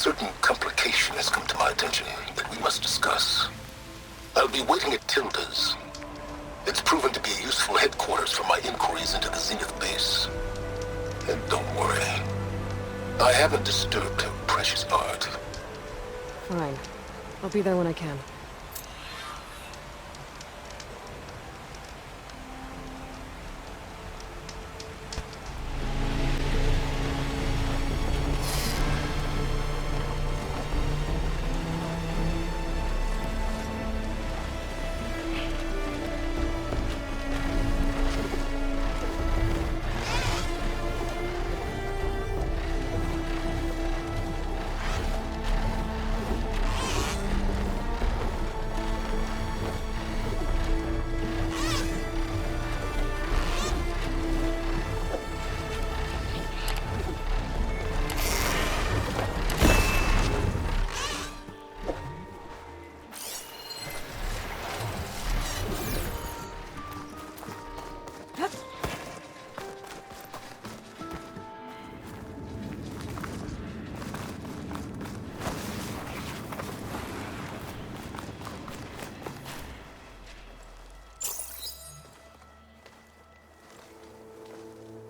certain complication has come to my attention that we must discuss. I'll be waiting at Tilda's. It's proven to be a useful headquarters for my inquiries into the Zenith base. And don't worry, I haven't disturbed her precious art. Fine. I'll be there when I can.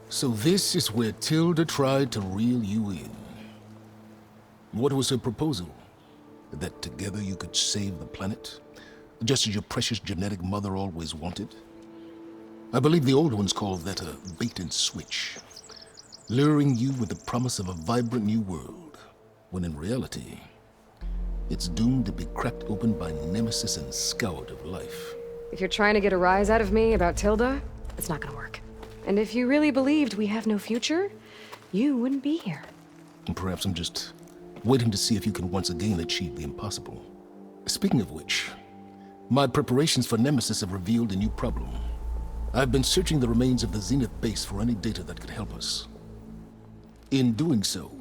So this is where Tilda tried to reel you in. What was her proposal? That together you could save the planet? Just as your precious genetic mother always wanted? I believe the old ones called that a bait and switch. Luring you with the promise of a vibrant new world, when in reality, it's doomed to be cracked open by nemesis and scoured of life. If you're trying to get a rise out of me about Tilda, it's not gonna work. And if you really believed we have no future, you wouldn't be here. And perhaps I'm just waiting to see if you can once again achieve the impossible. Speaking of which, my preparations for Nemesis have revealed a new problem. I've been searching the remains of the Zenith base for any data that could help us. In doing so,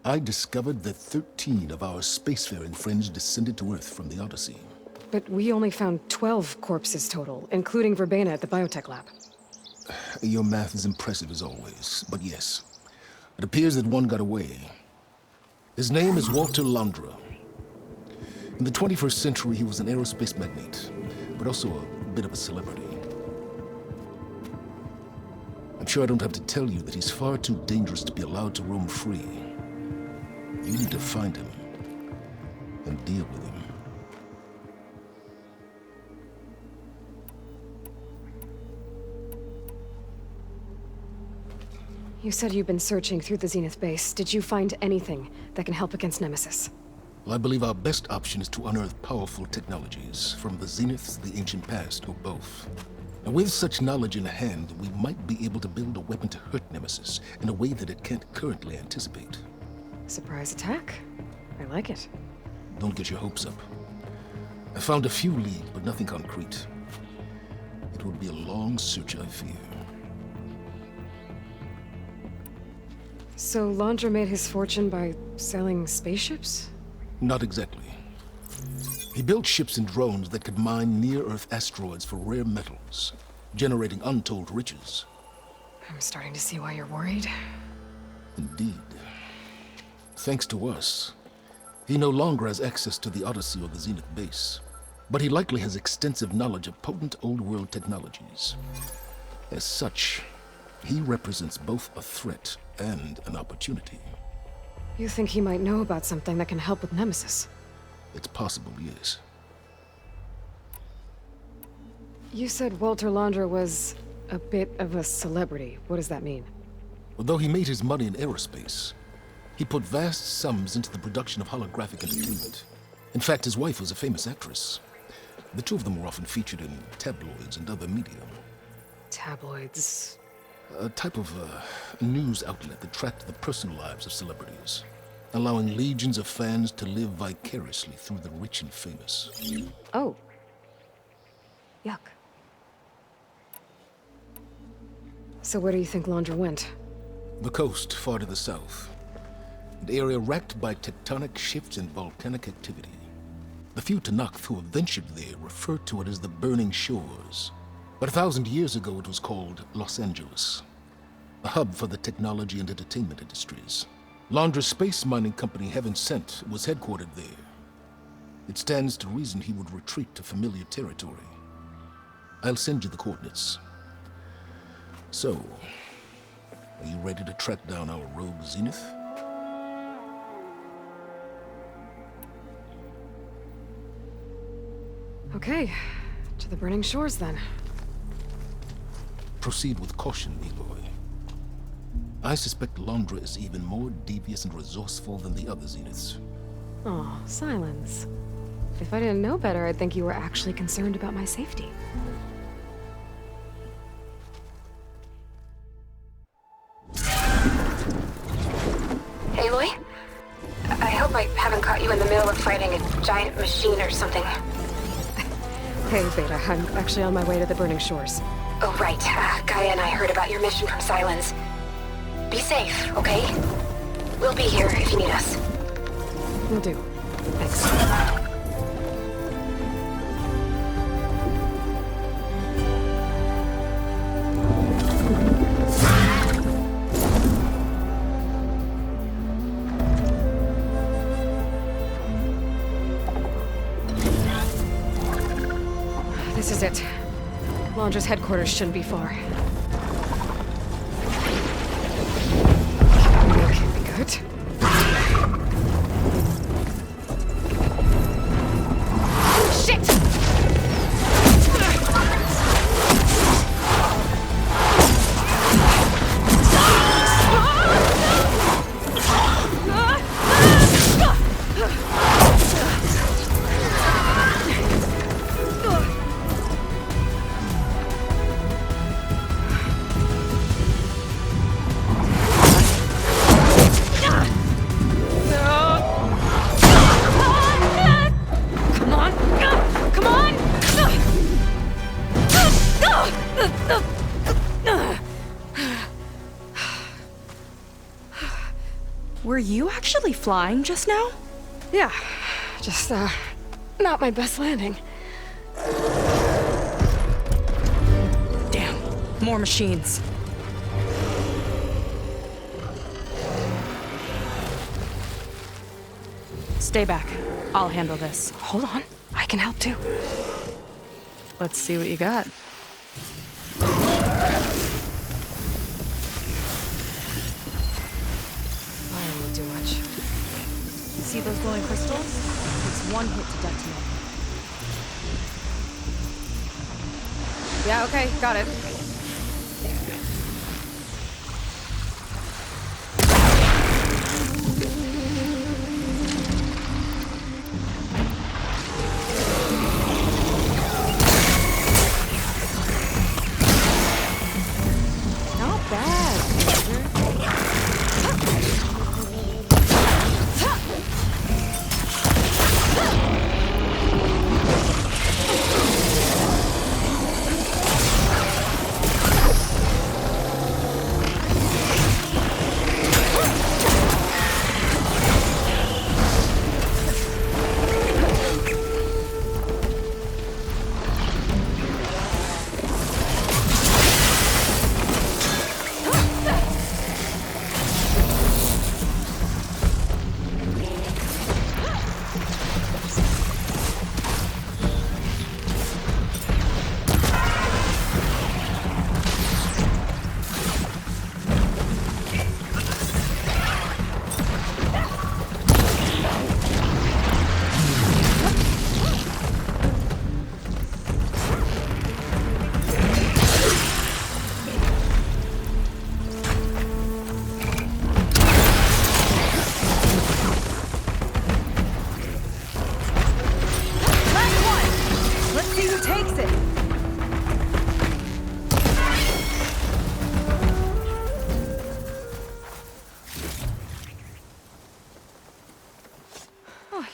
I discovered that 13 of our spacefaring friends descended to Earth from the Odyssey. But we only found 12 corpses total, including Verbena at the biotech lab. Your math is impressive as always, but yes, it appears that one got away. His name is Walter Londra. In the 21st century, he was an aerospace magnate, but also a bit of a celebrity. I'm sure I don't have to tell you that he's far too dangerous to be allowed to roam free. You need to find him and deal with him. You said you've been searching through the Zenith base. Did you find anything that can help against Nemesis? Well, I believe our best option is to unearth powerful technologies from the Zenith, the ancient past, or both. And with such knowledge in hand, we might be able to build a weapon to hurt Nemesis in a way that it can't currently anticipate. Surprise attack? I like it. Don't get your hopes up. I found a few leads, but nothing concrete. It would be a long search, I fear. So Londra made his fortune by selling spaceships? Not exactly. He built ships and drones that could mine near-Earth asteroids for rare metals, generating untold riches. I'm starting to see why you're worried. Indeed. Thanks to us, he no longer has access to the Odyssey or the Zenith base, but he likely has extensive knowledge of potent old-world technologies. As such, he represents both a threat and an opportunity. You think he might know about something that can help with Nemesis? It's possible, yes. You said Walter Londra was a bit of a celebrity. What does that mean? Although he made his money in aerospace, he put vast sums into the production of holographic entertainment. In fact, his wife was a famous actress. The two of them were often featured in tabloids and other media. Tabloids? A type of news outlet that tracked the personal lives of celebrities, allowing legions of fans to live vicariously through the rich and famous. Oh. Yuck. So where do you think Londra went? The coast, far to the south. An area racked by tectonic shifts and volcanic activity. The few Tenakth who have ventured there refer to it as the Burning Shores. But 1,000 years ago it was called Los Angeles, a hub for the technology and entertainment industries. Londra's space mining company Heaven Sent was headquartered there. It stands to reason he would retreat to familiar territory. I'll send you the coordinates. So, are you ready to track down our rogue Zenith? Okay, to the burning shores then. Proceed with caution, Aloy. I suspect Londra is even more devious and resourceful than the other Zeniths. Oh, silence. If I didn't know better, I'd think you were actually concerned about my safety. Aloy? I hope I haven't caught you in the middle of fighting a giant machine or something. Hey, Beta, I'm actually on my way to the burning shores. Oh, right. Gaia and I heard about your mission from Silence. Be safe, okay? We'll be here if you need us. Will do. Thanks. This is it. Londra's headquarters shouldn't be far. That can't be good. Shit! Were you actually flying just now? Yeah, just, not my best landing. Damn, more machines. Stay back. I'll handle this. Hold on, I can help too. Let's see what you got. See those glowing crystals? It's one hit to detonate. Yeah, okay, got it. Not bad.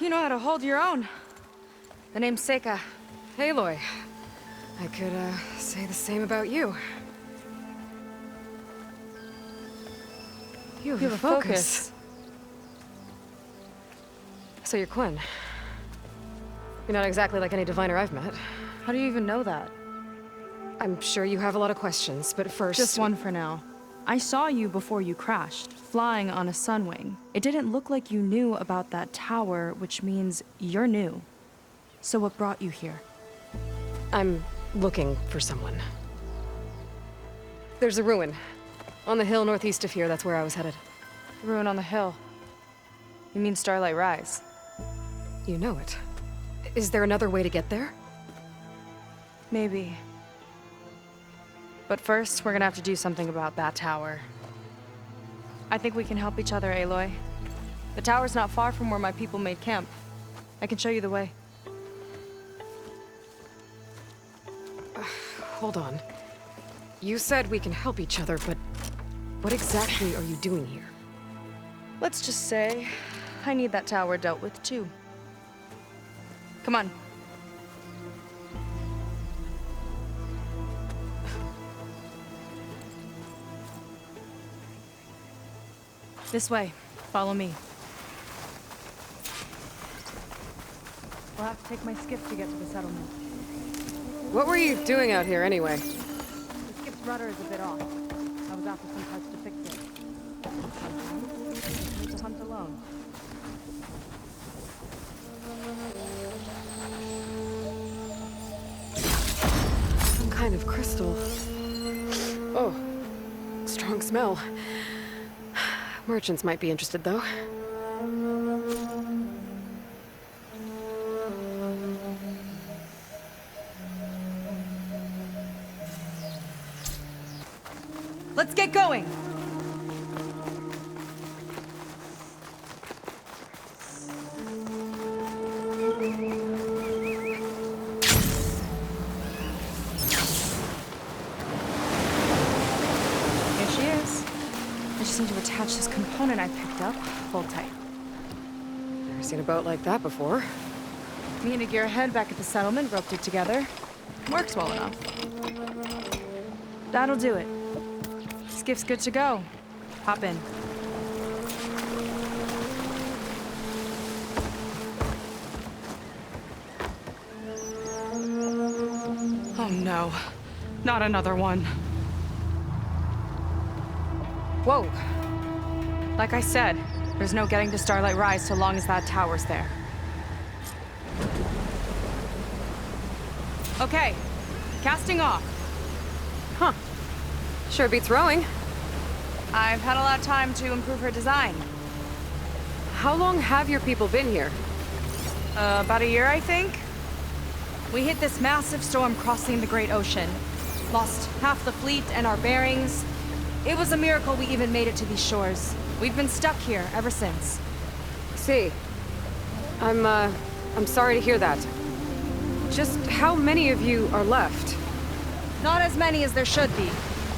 You know how to hold your own. The name's Seika. Aloy. I could, say the same about you. You have a focus. So you're Quinn. You're not exactly like any diviner I've met. How do you even know that? I'm sure you have a lot of questions, but first... Just one for now. I saw you before you crashed, flying on a sunwing. It didn't look like you knew about that tower, which means you're new. So what brought you here? I'm looking for someone. There's a ruin. On the hill northeast of here, that's where I was headed. Ruin on the hill. You mean Starlight Rise? You know it. Is there another way to get there? Maybe. But first, we're gonna have to do something about that tower. I think we can help each other, Aloy. The tower's not far from where my people made camp. I can show you the way. Hold on. You said we can help each other, but what exactly are you doing here? Let's just say, I need that tower dealt with too. Come on. This way. Follow me. We'll have to take my skiff to get to the settlement. What were you doing out here anyway? The skiff's rudder is a bit off. I was after some parts to fix it. Sometimes, you need to hunt alone. Some kind of crystal. Oh, strong smell. Merchants might be interested, though. Let's get going! Here she is. I just need to attach this component I picked up. Hold tight. Never seen a boat like that before. Me and a gearhead back at the settlement roped it together. Works well enough. That'll do it. Skiff's good to go. Hop in. Oh no. Not another one. Whoa. Like I said, there's no getting to Starlight Rise so long as that tower's there. Okay. Casting off. Huh. Sure beats rowing. I've had a lot of time to improve her design. How long have your people been here? About a year, I think. We hit this massive storm crossing the Great Ocean. Lost half the fleet and our bearings. It was a miracle we even made it to these shores. We've been stuck here ever since. See. I'm sorry to hear that. Just how many of you are left? Not as many as there should be.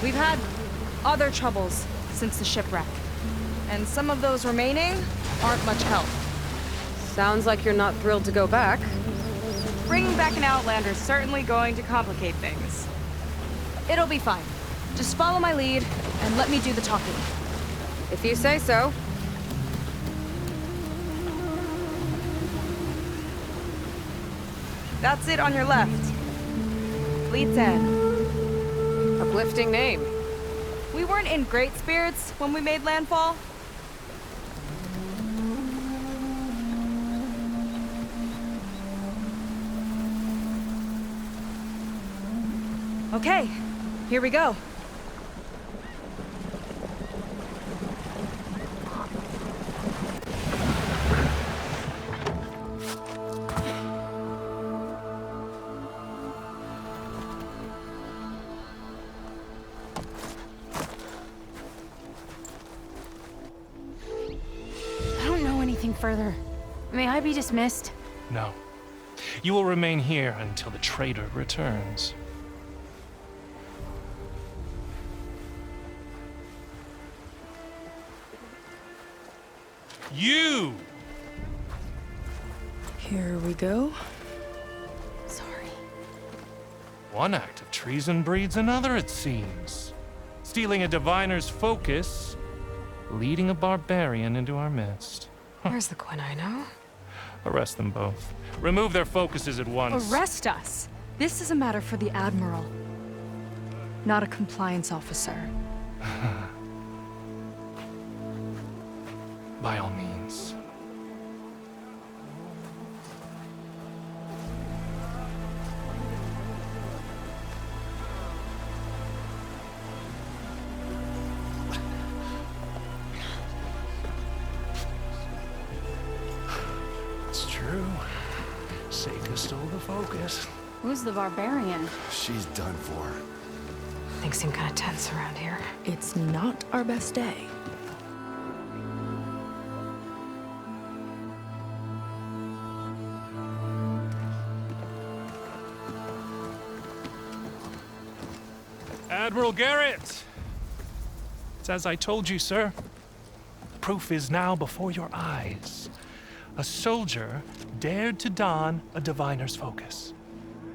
We've had other troubles since the shipwreck. And some of those remaining aren't much help. Sounds like you're not thrilled to go back. Bringing back an Outlander's certainly going to complicate things. It'll be fine. Just follow my lead and let me do the talking. If you say so. That's it on your left. Fleet's End. Uplifting name. We weren't in great spirits when we made landfall. Okay, here we go. Further. May I be dismissed? No. You will remain here until the traitor returns. You! Here we go. Sorry. One act of treason breeds another, it seems. Stealing a diviner's focus, leading a barbarian into our midst. Where's the quinine, no? Arrest them both. Remove their focuses at once. Arrest us! This is a matter for the Admiral, not a compliance officer. by all means. It's true. Seika stole the focus. Who's the barbarian? She's done for. Things seem kind of tense around here. It's not our best day. Admiral Garrett! It's as I told you, sir. Proof is now before your eyes. A soldier dared to don a diviner's focus,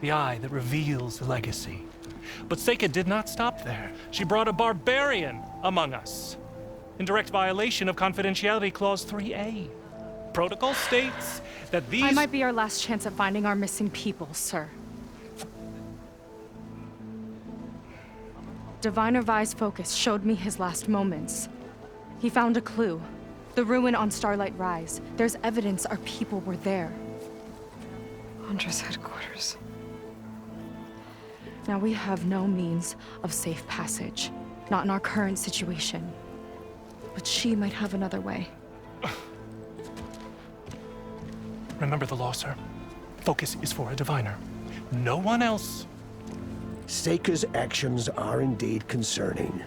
the eye that reveals the legacy. But Seika did not stop there. She brought a barbarian among us, in direct violation of Confidentiality Clause 3A. Protocol states that these— I might be our last chance at finding our missing people, sir. Diviner Vi's focus showed me his last moments. He found a clue. The ruin on Starlight Rise. There's evidence our people were there. Huntress headquarters. Now we have no means of safe passage. Not in our current situation. But she might have another way. Remember the law, sir. Focus is for a diviner. No one else. Seika's actions are indeed concerning.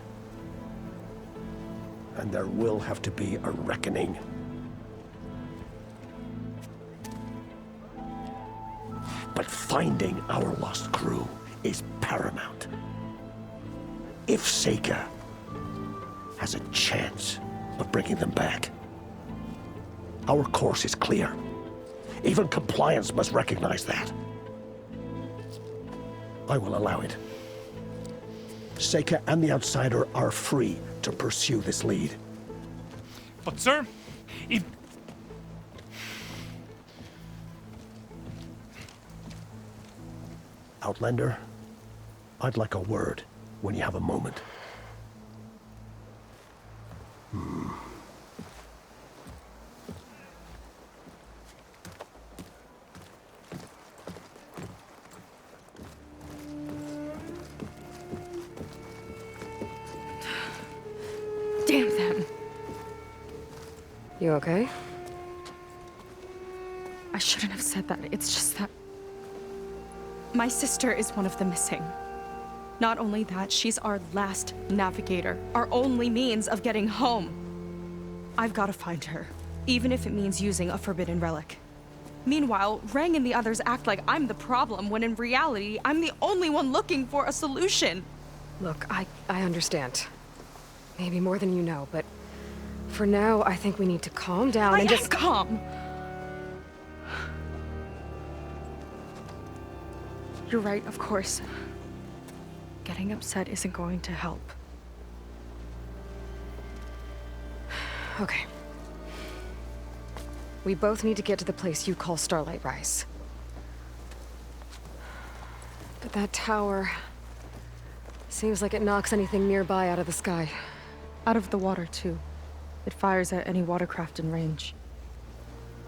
And there will have to be a reckoning. But finding our lost crew is paramount. If Seika has a chance of bringing them back, our course is clear. Even compliance must recognize that. I will allow it. Seika and the Outsider are free to pursue this lead. But, sir, if... Outlander, I'd like a word when you have a moment. Damn them. You okay? I shouldn't have said that. It's just that my sister is one of the missing. Not only that, she's our last navigator, our only means of getting home. I've got to find her, even if it means using a forbidden relic. Meanwhile, Rang and the others act like I'm the problem, when in reality, I'm the only one looking for a solution. Look, I understand. Maybe more than you know, but for now, I think we need to calm down and just— calm. You're right, of course. Getting upset isn't going to help. Okay. We both need to get to the place you call Starlight Rise. But that tower seems like it knocks anything nearby out of the sky. Out of the water, too. It fires at any watercraft in range.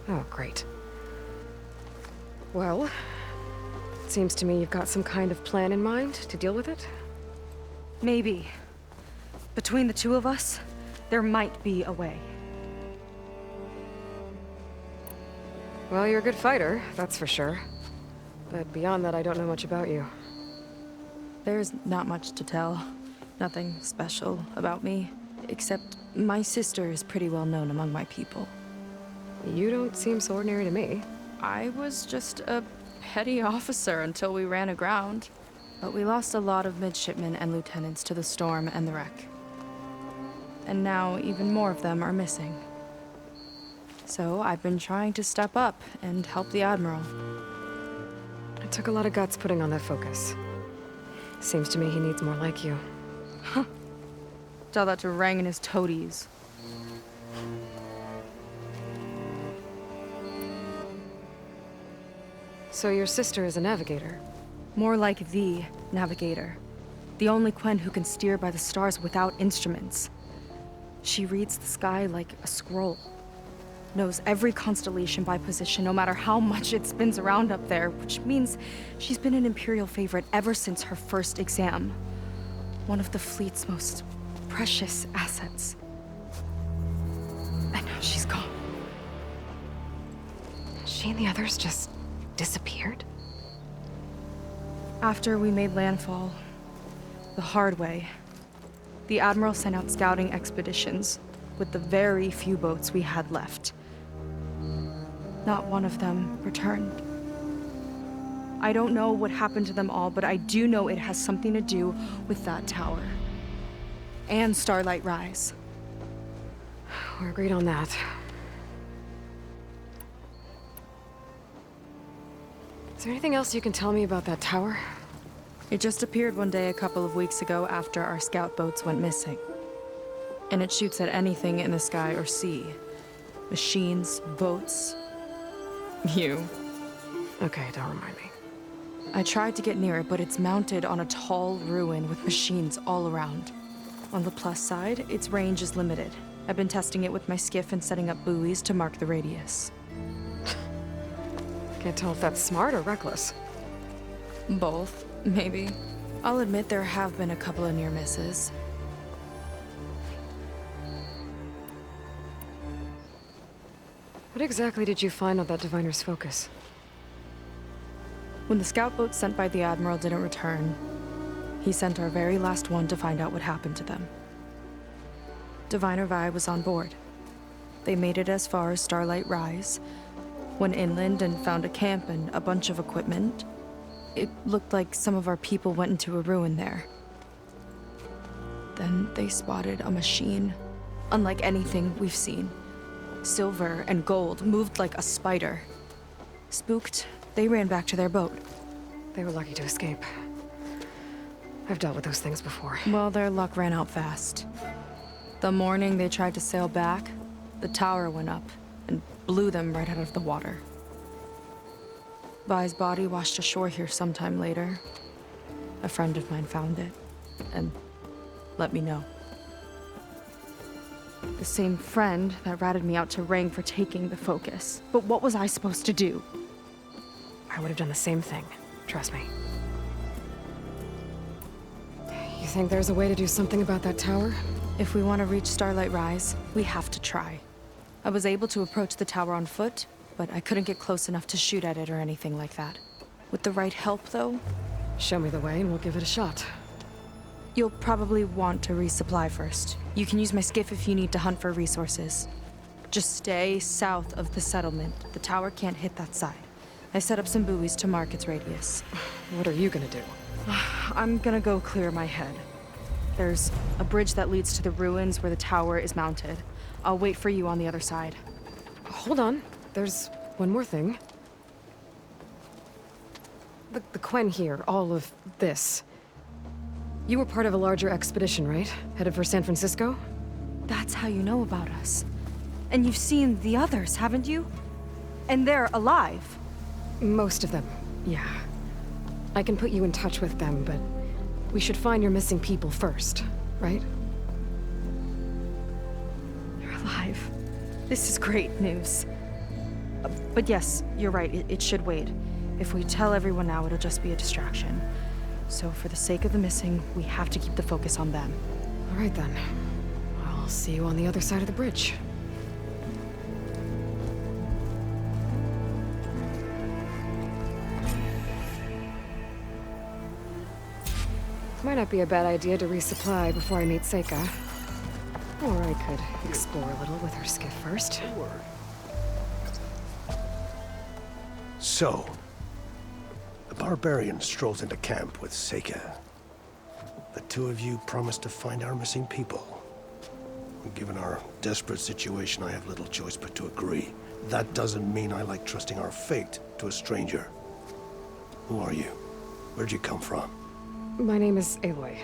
Oh, great. Well, it seems to me you've got some kind of plan in mind to deal with it. Maybe. Between the two of us, there might be a way. Well, you're a good fighter, that's for sure. But beyond that, I don't know much about you. There's not much to tell. Nothing special about me. Except my sister is pretty well known among my people. You don't seem so ordinary to me. I was just a petty officer until we ran aground. But we lost a lot of midshipmen and lieutenants to the storm and the wreck. And now even more of them are missing. So I've been trying to step up and help the Admiral. It took a lot of guts putting on that focus. Seems to me he needs more like you. Tell that to Rang and his toadies. So your sister is a navigator? More like the navigator. The only Quen who can steer by the stars without instruments. She reads the sky like a scroll. knows every constellation by position, no matter how much it spins around up there, which means she's been an Imperial favorite ever since her first exam. One of the fleet's most precious assets. And now she's gone. She and the others just disappeared? After we made landfall, the hard way, the Admiral sent out scouting expeditions with the very few boats we had left. Not one of them returned. I don't know what happened to them all, but I do know it has something to do with that tower. And Starlight Rise. We're agreed on that. Is there anything else you can tell me about that tower? It just appeared one day a couple of weeks ago after our scout boats went missing. And it shoots at anything in the sky or sea. Machines, boats. You. Okay, don't remind me. I tried to get near it, but it's mounted on a tall ruin with machines all around. On the plus side, its range is limited. I've been testing it with my skiff and setting up buoys to mark the radius. Can't tell if that's smart or reckless. Both, maybe. I'll admit there have been a couple of near misses. What exactly did you find on that diviner's focus? When the scout boat sent by the Admiral didn't return, he sent our very last one to find out what happened to them. Diviner Vi was on board. They made it as far as Starlight Rise, went inland and found a camp and a bunch of equipment. It looked like some of our people went into a ruin there. Then they spotted a machine, unlike anything we've seen. Silver and gold, moved like a spider. Spooked, they ran back to their boat. They were lucky to escape. I've dealt with those things before. Well, their luck ran out fast. The morning they tried to sail back, the tower went up and blew them right out of the water. Vi's body washed ashore here sometime later. A friend of mine found it and let me know. The same friend that ratted me out to Rang for taking the focus. But what was I supposed to do? I would have done the same thing. Trust me. You think there's a way to do something about that tower? If we want to reach Starlight Rise, we have to try. I was able to approach the tower on foot, but I couldn't get close enough to shoot at it or anything like that. With the right help, though, Show me the way and we'll give it a shot. you'll probably want to resupply first. You can use my skiff if you need to hunt for resources. Just stay south of the settlement. The tower can't hit that side. I set up some buoys to mark its radius. What are you gonna do? I'm gonna go clear my head. There's a bridge that leads to the ruins where the tower is mounted. I'll wait for you on the other side. Hold on. There's one more thing. The Quen here, all of this. You were part of a larger expedition, right? Headed for San Francisco? That's how you know about us. And you've seen the others, haven't you? And they're alive. Most of them, yeah. I can put you in touch with them, but we should find your missing people first, right? They're alive. This is great news. But yes, you're right, it should wait. If we tell everyone now, it'll just be a distraction. So for the sake of the missing, we have to keep the focus on them. All right then. I'll see you on the other side of the bridge. Might not be a bad idea to resupply before I meet Seika. Or I could explore a little with her skiff first. So, the barbarian strolls into camp with Seika. The two of you promised to find our missing people. Given our desperate situation, I have little choice but to agree. That doesn't mean I like trusting our fate to a stranger. Who are you? Where'd you come from? My name is Aloy.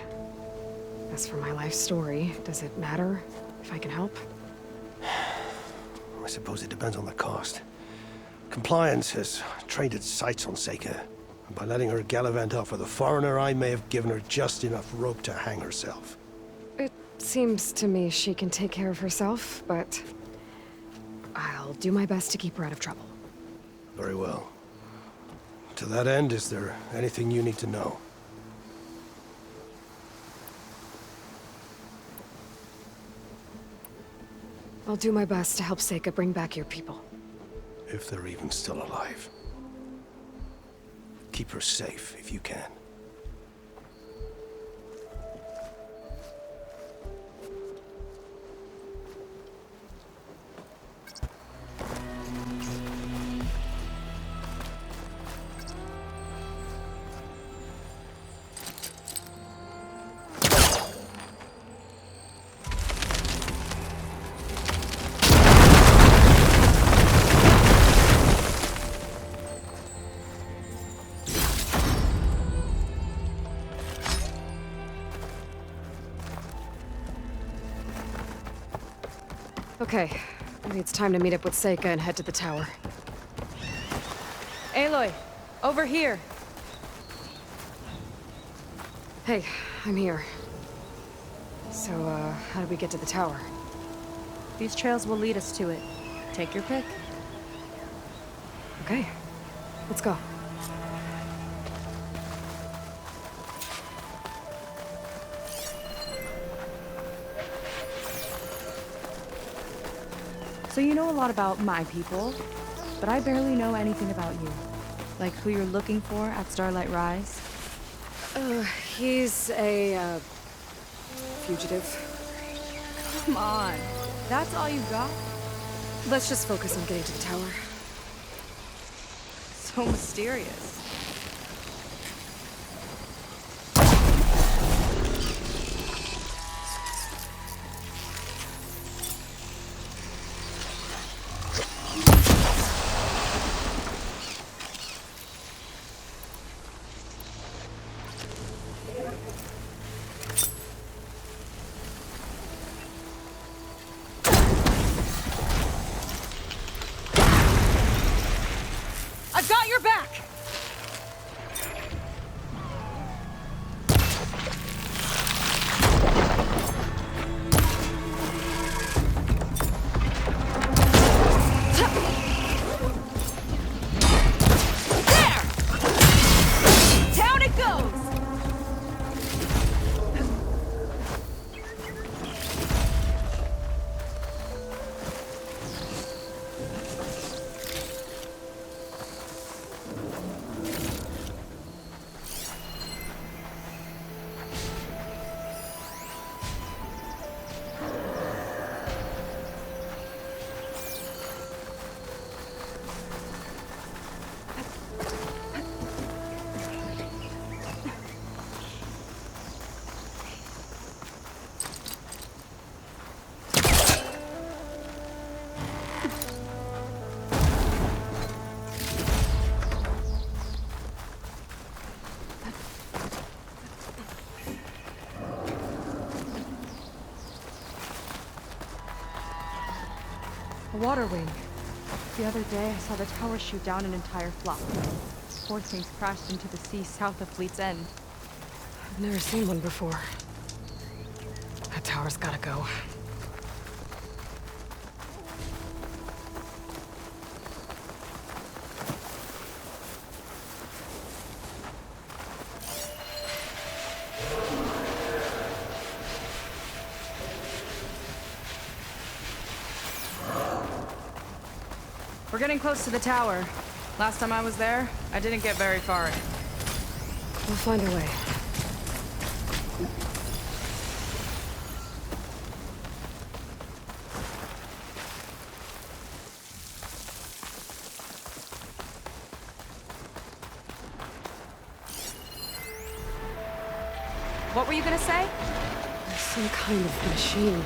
As for my life story, does it matter if I can help? I suppose it depends on the cost. Compliance has trained its sights on Seika. And by letting her gallivant off with a foreigner, I may have given her just enough rope to hang herself. It seems to me she can take care of herself, but I'll do my best to keep her out of trouble. Very well. To that end, is there anything you need to know? I'll do my best to help Seika bring back your people. If they're even still alive. Keep her safe if you can. Okay, maybe it's time to meet up with Seika and head to the tower. Aloy, over here. Hey, I'm here. So, how do we get to the tower? These trails will lead us to it. Take your pick. Okay, let's go. So you know a lot about my people, but I barely know anything about you. Like who you're looking for at Starlight Rise. He's a, fugitive. Come on, that's all you got? Let's just focus on getting to the tower. So mysterious. I've got your back! There! Down it goes! A water wing. The other day, I saw the tower shoot down an entire flock. Four things crashed into the sea south of Fleet's End. I've never seen one before. That tower's gotta go. We're getting close to the tower. Last time I was there, I didn't get very far. We'll find a way. What were you gonna say? There's some kind of machine.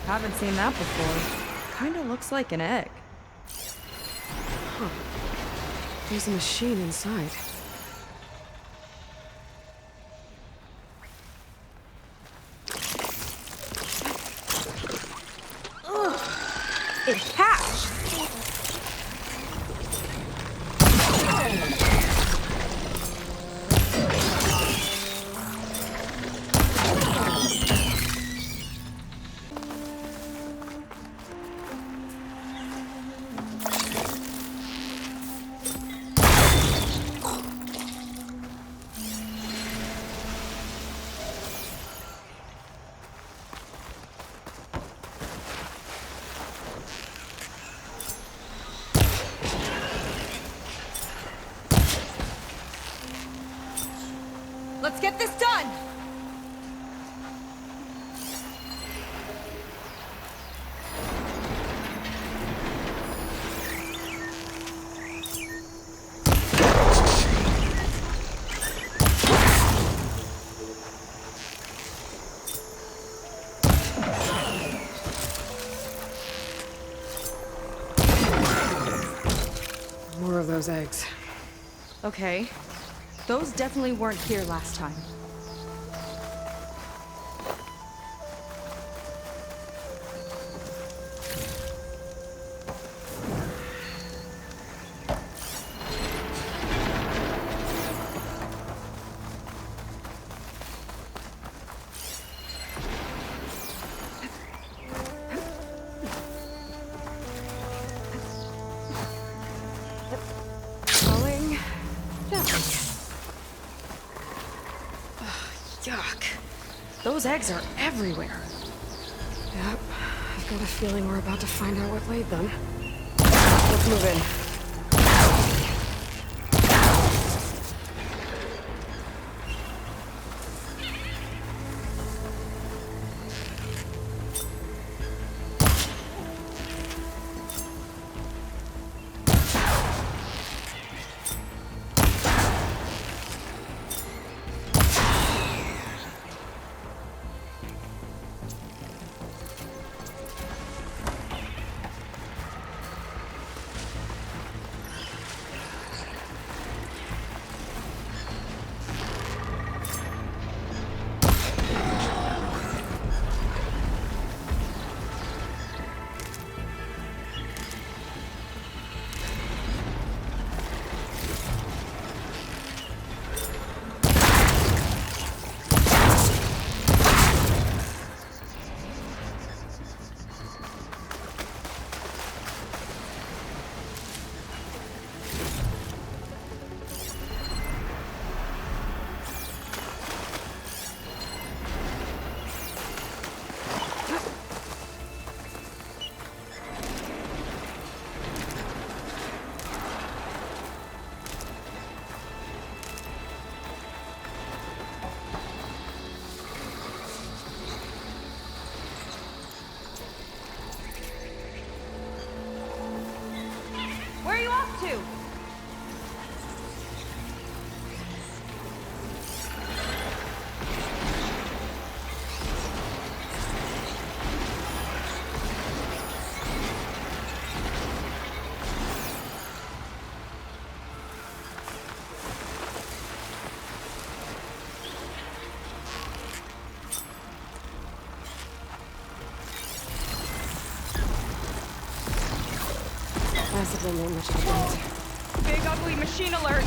Haven't seen that before. Kinda looks like an egg. Huh. There's a machine inside. Ugh! It hatched! get this done! More of those eggs. Okay. Those definitely weren't here last time. Falling gently. Yuck. Those eggs are everywhere. Yep. I've got a feeling we're about to find out what laid them. Let's move in. Where are you off to? Acid won't make much of a difference. Big ugly machine alert!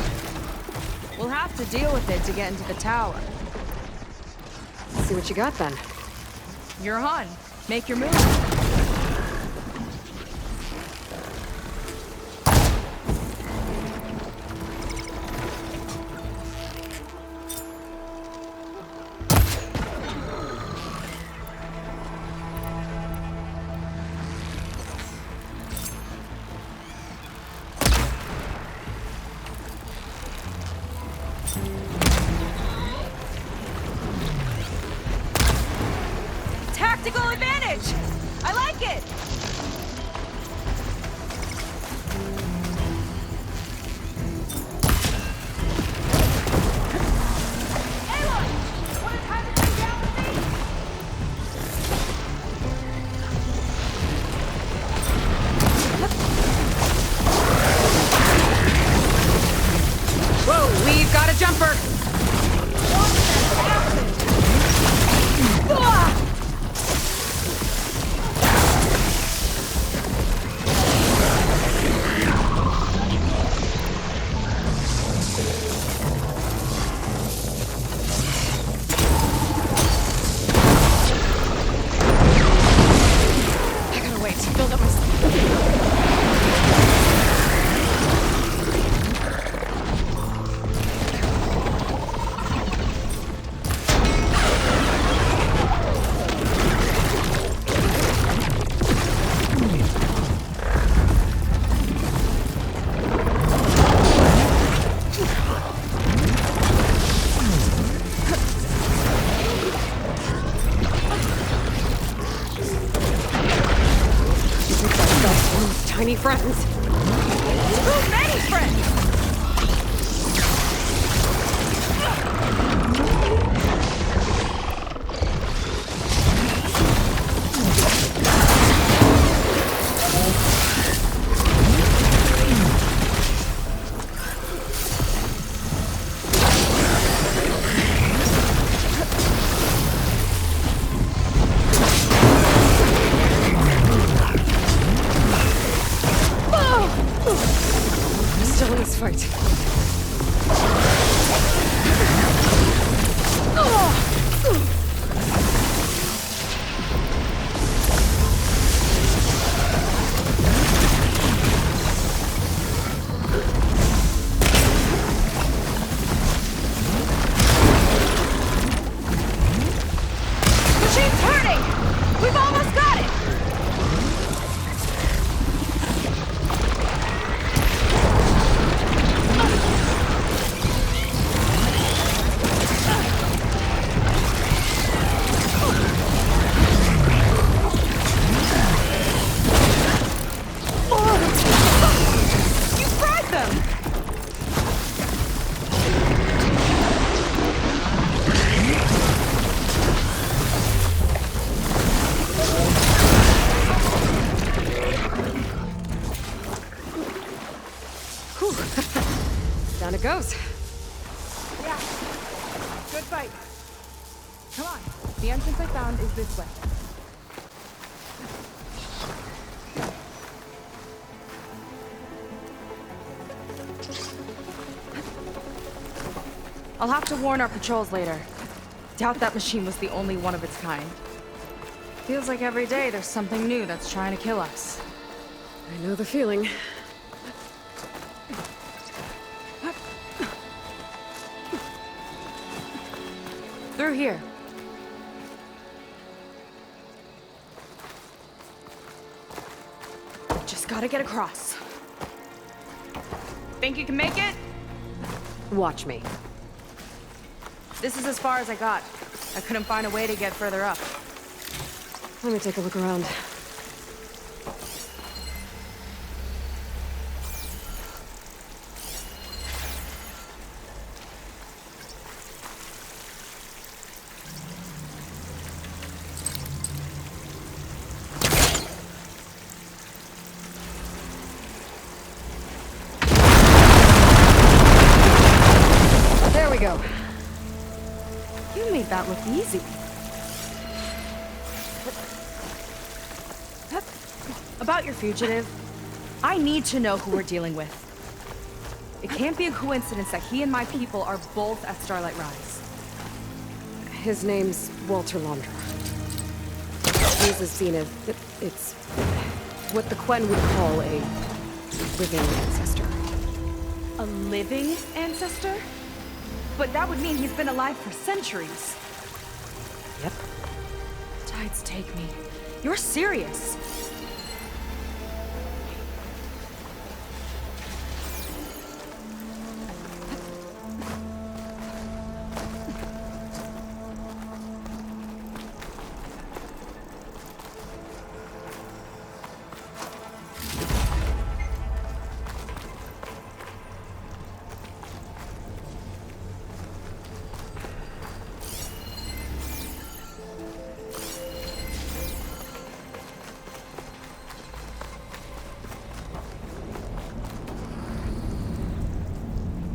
We'll have to deal with it to get into the tower. Let's see what you got then. You're on. Make your move. Tactical advantage! I like it! Aloy! Wanna try to come down with me? Whoa, we've got a jumper! tiny friends. Too many friends! Still in this fight. Machine's turning! We've almost got it! You fried them! Down it goes. Yeah. Good fight. Come on. The entrance I found is this way. I'll have to warn our patrols later. Doubt that machine was the only one of its kind. Feels like every day there's something new that's trying to kill us. I know the feeling. Through here. Just gotta get across. Think you can make it? Watch me. This is as far as I got. I couldn't find a way to get further up. Let me take a look around. There we go. You made that look easy. About your fugitive, I need to know who we're dealing with. It can't be a coincidence that he and my people are both at Starlight Rise. His name's Walter Londra. He's a zenith. It's what the Quen would call a living ancestor. A living ancestor? But that would mean he's been alive for centuries. Yep. Tides take me. You're serious.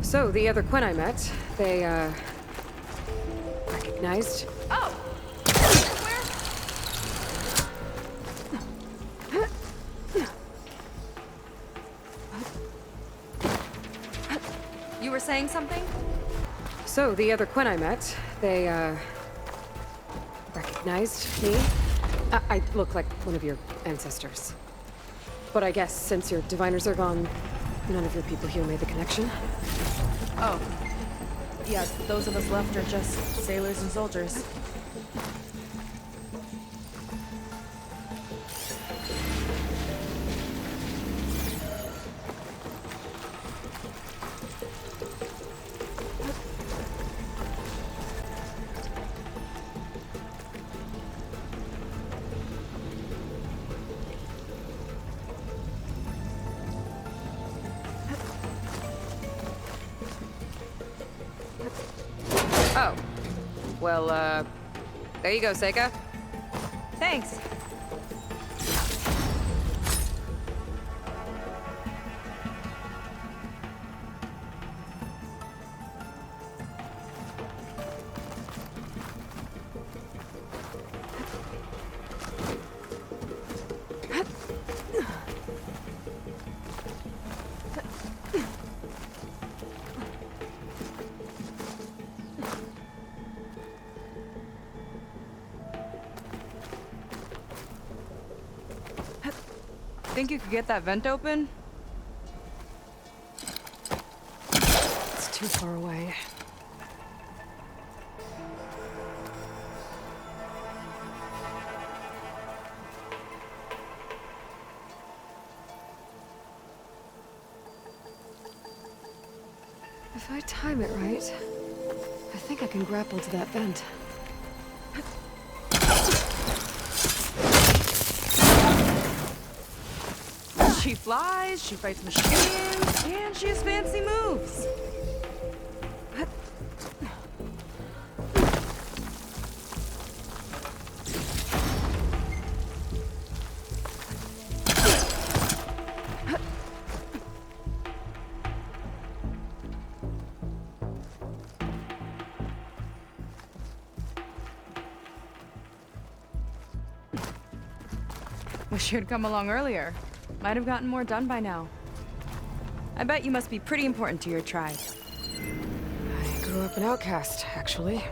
So, the other Quen I met, they, recognized... Oh! You were saying something? So, the other Quen I met, they, recognized me. I look like one of your ancestors. But I guess since your diviners are gone, none of your people here made the connection. Oh. Yeah, those of us left are just sailors and soldiers. Oh. Well, there you go, Seika. Thanks. Think you could get that vent open? It's too far away. If I time it right, I think I can grapple to that vent. She flies, she fights machines, and she has fancy moves. Wish you'd come along earlier. Might have gotten more done by now. I bet you must be pretty important to your tribe. I grew up an outcast, actually.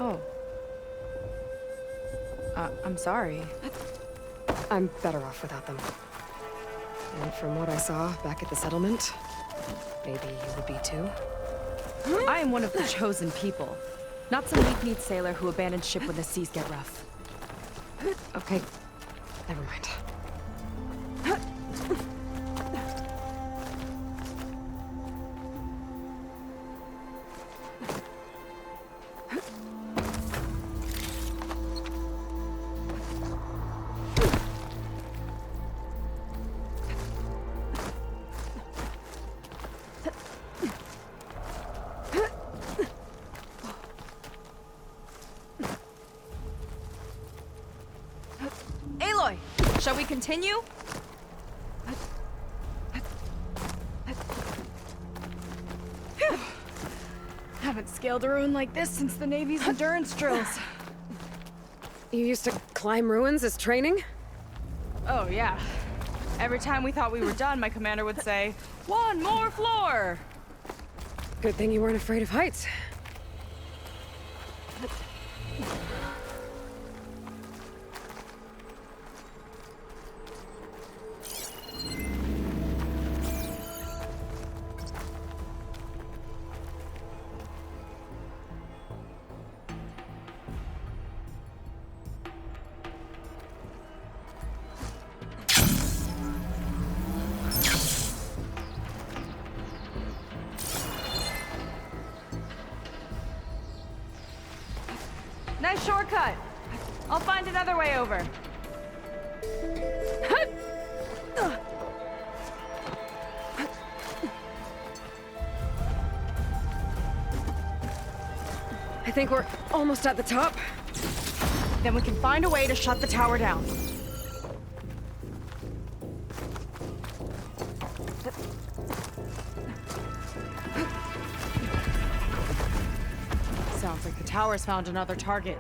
Oh. I'm sorry. I'm better off without them. And from what I saw back at the settlement, maybe you would be too. I am one of the chosen people. Not some weak-kneed sailor who abandons ship when the seas get rough. Okay, never mind. Aloy, shall we continue? Haven't scaled a ruin like this since the Navy's endurance drills. You used to climb ruins as training? Oh, yeah. Every time we thought we were done, my commander would say, "One more floor!" Good thing you weren't afraid of heights. Nice shortcut. I'll find another way over. I think we're almost at the top. Then we can find a way to shut the tower down. Sounds like the tower's found another target.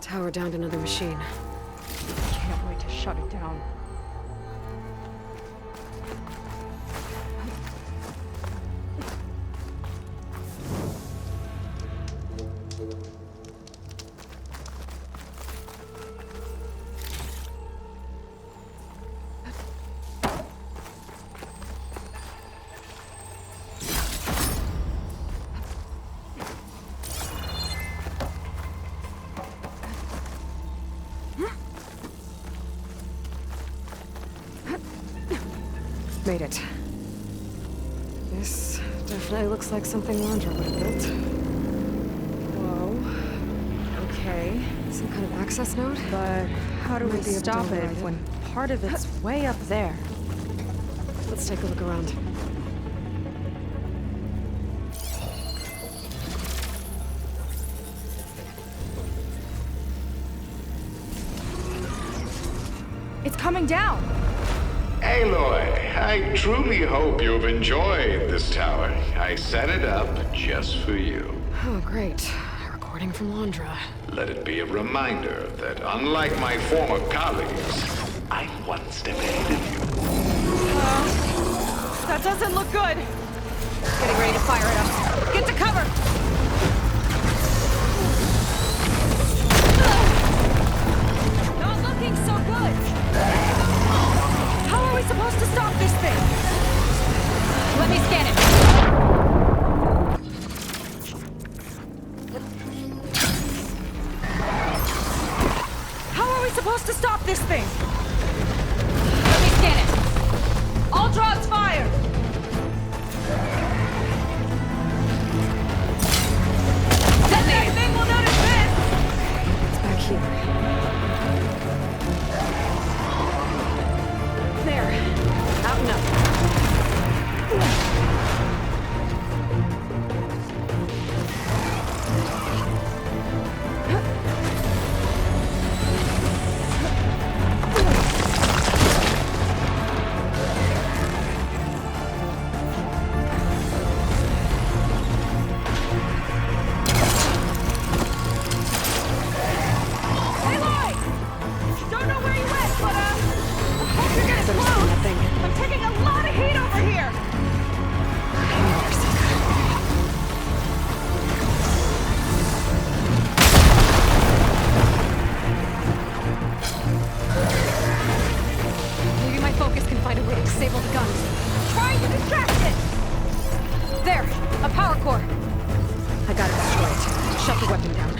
Tower downed another machine. Can't wait to shut it down. Made it. This definitely looks like something Landra would have built. Whoa. Okay. Some kind of access node? But How do we Might be able to stop it override it. when part of it's way up there? Let's take a look around. It's coming down! Aloy, I truly hope you've enjoyed this tower. I set it up just for you. Oh, great. A recording from Londra. Let it be a reminder that unlike my former colleagues, I'm one step ahead of you. That doesn't look good! Getting ready to fire it up. Get to cover! Not looking so good! How are we supposed to stop this thing? Let me scan it. How are we supposed to stop this thing? Let me scan it. All drops fire! That thing will notice this! It's back here. There. Out and up. Aloy! Don't know where you went, but I hope you're gonna Better explode! scan that thing. I'm taking a lot of heat over here! Maybe my focus can find a way to disable the guns. Trying to distract it! There! A power core! I got it destroyed. Shut the weapon down.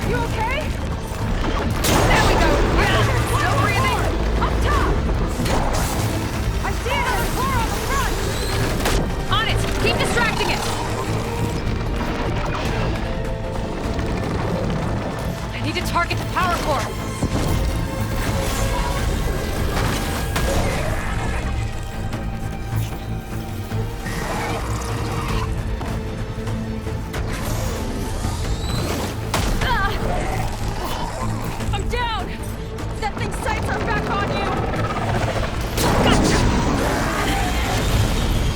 You okay? There we go! Still breathing! Up top! I see another core on the front! On it! Keep distracting it! I need to target the power core! I'm down! That thing's sights are back on you!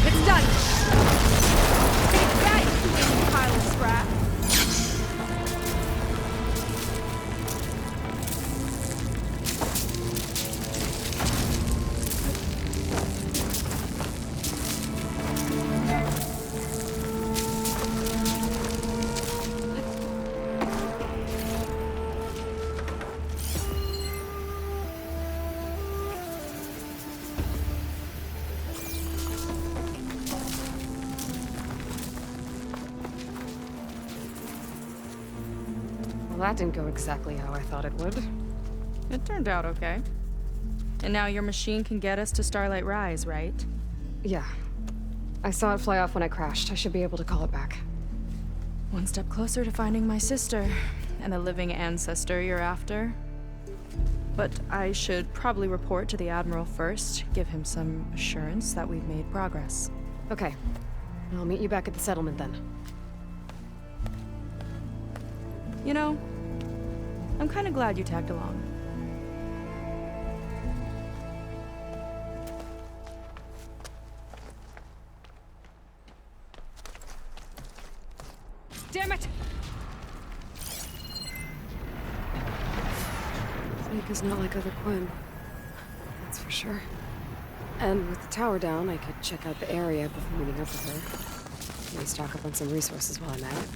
It's done! Take that, you pile of scrap! Well, that didn't go exactly how I thought it would. It turned out okay. And now your machine can get us to Starlight Rise, right? Yeah. I saw it fly off when I crashed. I should be able to call it back. One step closer to finding my sister, and the living ancestor you're after. But I should probably report to the Admiral first, give him some assurance that we've made progress. Okay. I'll meet you back at the settlement then. You know, I'm kind of glad you tagged along. Damn it! Seika's not like other Quinn. That's for sure. And with the tower down, I could check out the area before meeting up with her. Maybe stock up on some resources while I'm at it.